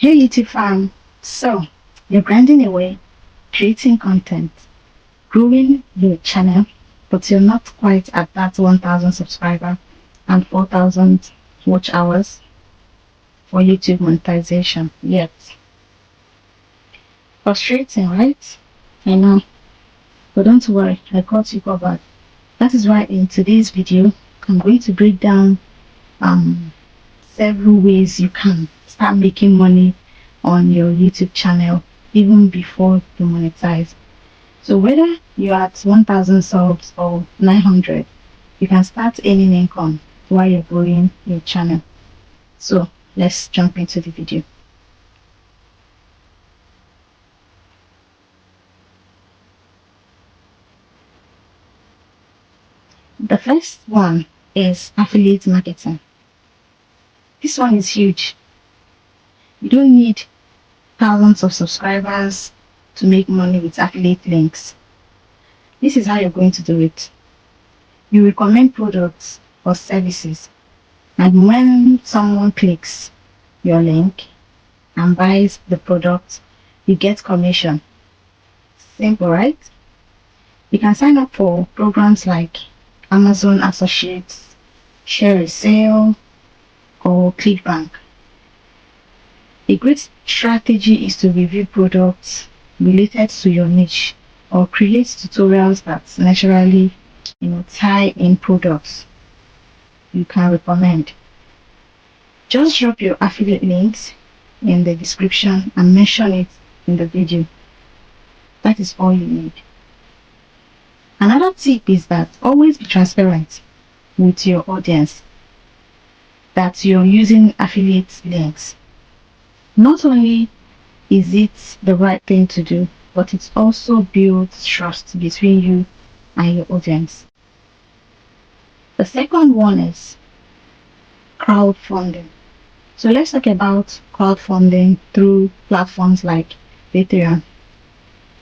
Hey YouTube fam, so you're grinding away, creating content, growing your channel, but you're not quite at that 1000 subscriber and 4000 watch hours for YouTube monetization yet. Frustrating, right? I know, but don't worry, I got you covered. That is why in today's video, I'm going to break down um, several ways you can start making money on your YouTube channel even before you monetize. So whether you're at 1000 subs or 900, you can start earning income while you're growing your channel. So let's jump into the video. The first one is affiliate marketing. This one is huge. You don't need thousands of subscribers to make money with affiliate links. This is how you're going to do it. You recommend products or services, and when someone clicks your link and buys the product, you get commission. Simple, right? You can sign up for programs like Amazon Associates, Share a Sale, or ClickBank. A great strategy is to review products related to your niche or create tutorials that naturally tie in products you can recommend. Just drop your affiliate links in the description and mention it in the video. That is all you need. Another tip is that always be transparent with your audience that you're using affiliate links. Not only is it the right thing to do, but it also builds trust between you and your audience. The second one is crowdfunding. So let's talk about crowdfunding through platforms like Patreon.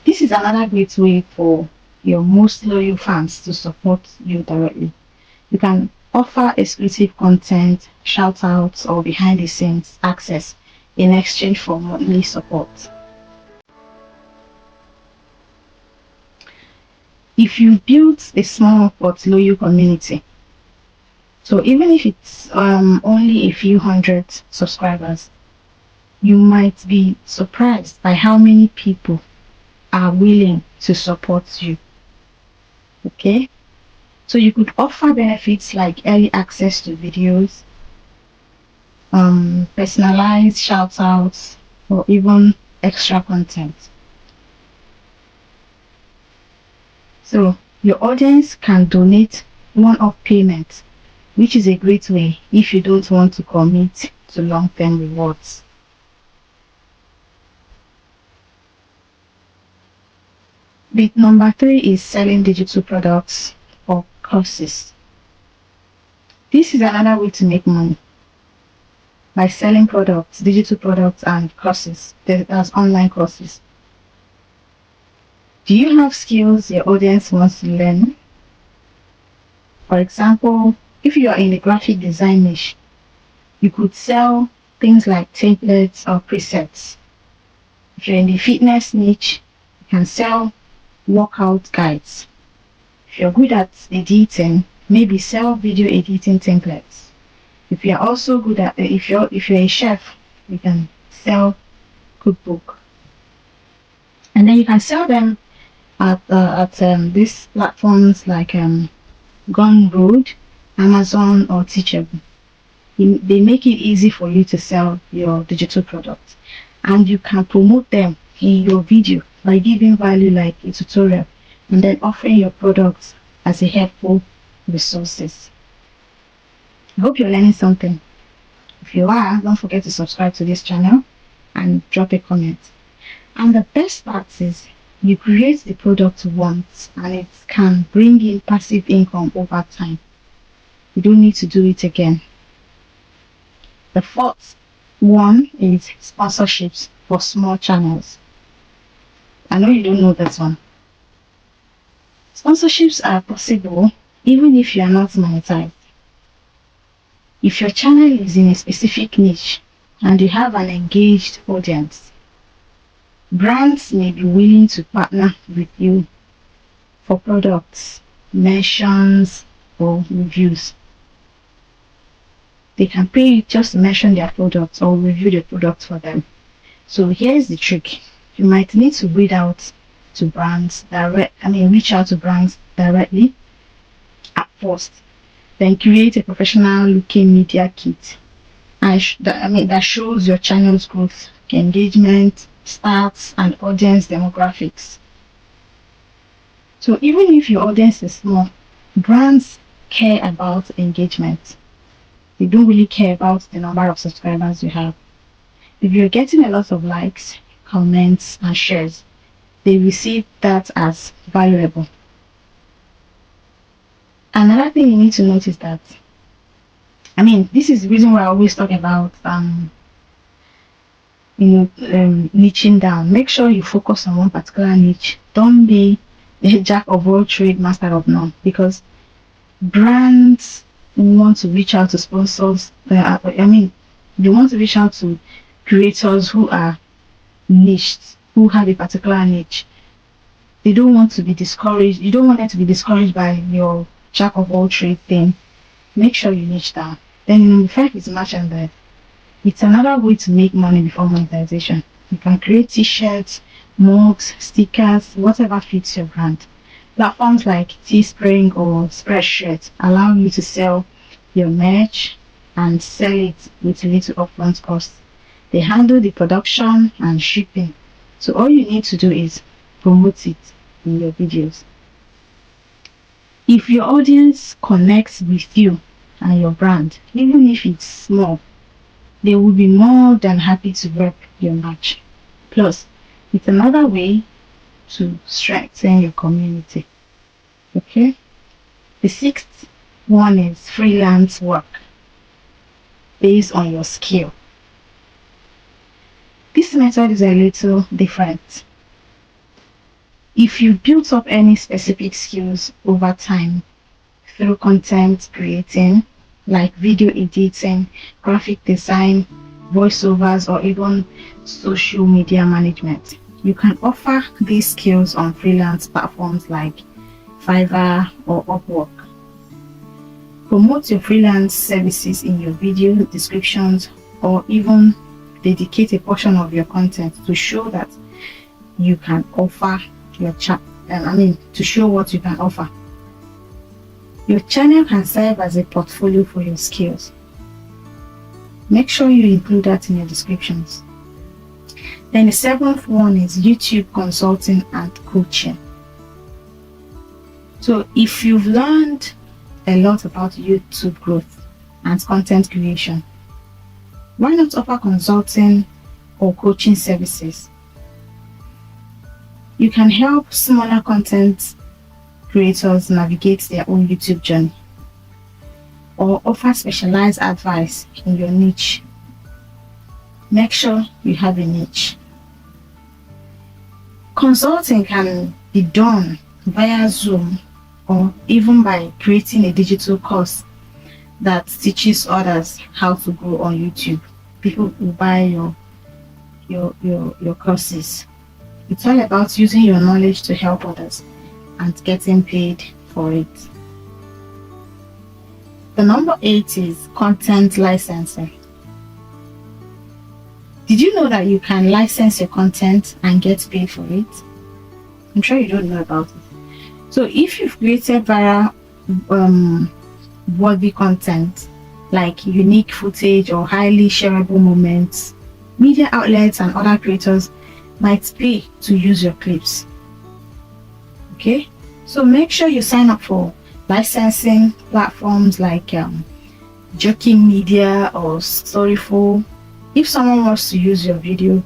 This is another great way for your most loyal fans to support you directly. You can offer exclusive content, shoutouts, or behind the scenes access in exchange for monthly support. If you build a small but loyal community, so even if it's only a few hundred subscribers, you might be surprised by how many people are willing to support you. Okay? So you could offer benefits like early access to videos, personalized shout outs, or even extra content. So your audience can donate one-off payment, which is a great way if you don't want to commit to long-term rewards. Bit number 3 is selling digital products or courses. This is another way to make money by selling products, digital products, and courses. There's online courses. Do you have skills your audience wants to learn? For example, if you are in the graphic design niche, you could sell things like templates or presets. If you're in the fitness niche, you can sell workout guides. If you're good at editing, maybe sell video editing templates. If you're also good at if you're a chef, you can sell cookbook, and then you can sell them at these platforms like Gumroad, Amazon, or Teachable. They make it easy for you to sell your digital products, and you can promote them in your video by giving value like a tutorial and then offering your products as a helpful resources. I hope you're learning something. If you are, don't forget to subscribe to this channel and drop a comment. And the best part is you create the product once and it can bring in passive income over time. You don't need to do it again. The fourth one is sponsorships for small channels. I know you don't know that one. Sponsorships are possible even if you are not monetized. If your channel is in a specific niche and you have an engaged audience, brands may be willing to partner with you for products, mentions, or reviews. They can pay you just to mention their products or review the products for them. So here's the trick. You might need to reach out to brands directly at first, then create a professional looking media kit that shows your channel's growth, engagement, stats, and audience demographics. So even if your audience is small, brands care about engagement. They don't really care about the number of subscribers you have. If you're getting a lot of likes, comments, and shares, they receive that as valuable. Another thing you need to notice that, this is the reason why I always talk about niching down. Make sure you focus on one particular niche. Don't be a jack of all trade, master of none, because brands want to reach out to sponsors. They want to reach out to creators who are niched, who have a particular niche. They don't want to be discouraged. You don't want them to be discouraged by your jack of all trade thing. Make sure you niche down. Then number 5 is merchandise. It's another way to make money before monetization. You can create t-shirts, mugs, stickers, whatever fits your brand. Platforms like Teespring or Spreadshirt allow you to sell your merch and sell it with little upfront costs. They handle the production and shipping. So all you need to do is promote it in your videos. If your audience connects with you and your brand, even if it's small, they will be more than happy to rep your merch. Plus, it's another way to strengthen your community. Okay? The 6th one is freelance work based on your skill. This method is a little different. If you built up any specific skills over time through content creating, like video editing, graphic design, voiceovers, or even social media management, you can offer these skills on freelance platforms like Fiverr or Upwork. Promote your freelance services in your video descriptions, or even dedicate a portion of your content to show that you can offer to show what you can offer. Your channel can serve as a portfolio for your skills. Make sure you include that in your descriptions. Then the 7th one is YouTube consulting and coaching. So if you've learned a lot about YouTube growth and content creation, why not offer consulting or coaching services? You can help smaller content creators navigate their own YouTube journey, or offer specialized advice in your niche. Make sure you have a niche. Consulting can be done via Zoom or even by creating a digital course that teaches others how to grow on YouTube. People will buy your courses. It's all about using your knowledge to help others and getting paid for it. The number 8 is content licensing. Did you know that you can license your content and get paid for it? I'm sure you don't know about it. So if you've created viral worthy content like unique footage or highly shareable moments, media outlets and other creators might pay to use your clips. Okay, so make sure you sign up for licensing platforms like Joking Media or Storyful. If someone wants to use your video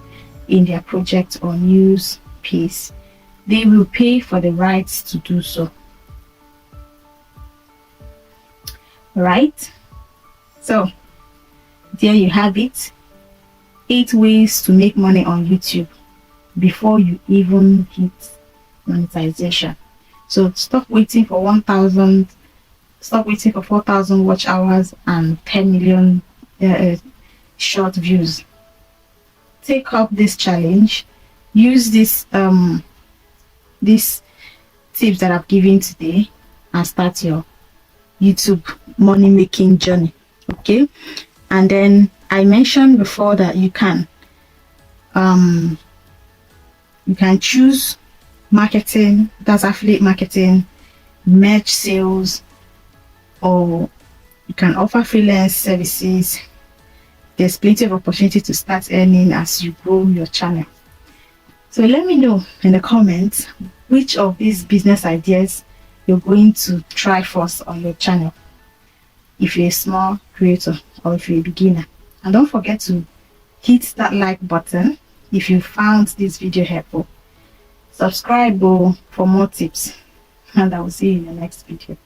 in their project or news piece, they will pay for the rights to do so. Right? So there you have it. 8 ways to make money on YouTube before you even hit monetization. So stop waiting for 4,000 watch hours and 10 million short views. Take up this challenge. Use these tips that I've given today and start your YouTube money making journey. Okay, and then I mentioned before that you can choose marketing, that's affiliate marketing, merch sales, or you can offer freelance services. There's plenty of opportunity to start earning as you grow your channel. So let me know in the comments which of these business ideas you're going to try first on your channel, if you're a small creator or if you're a beginner. And don't forget to hit that like button if you found this video helpful. Subscribe for more tips, and I will see you in the next video.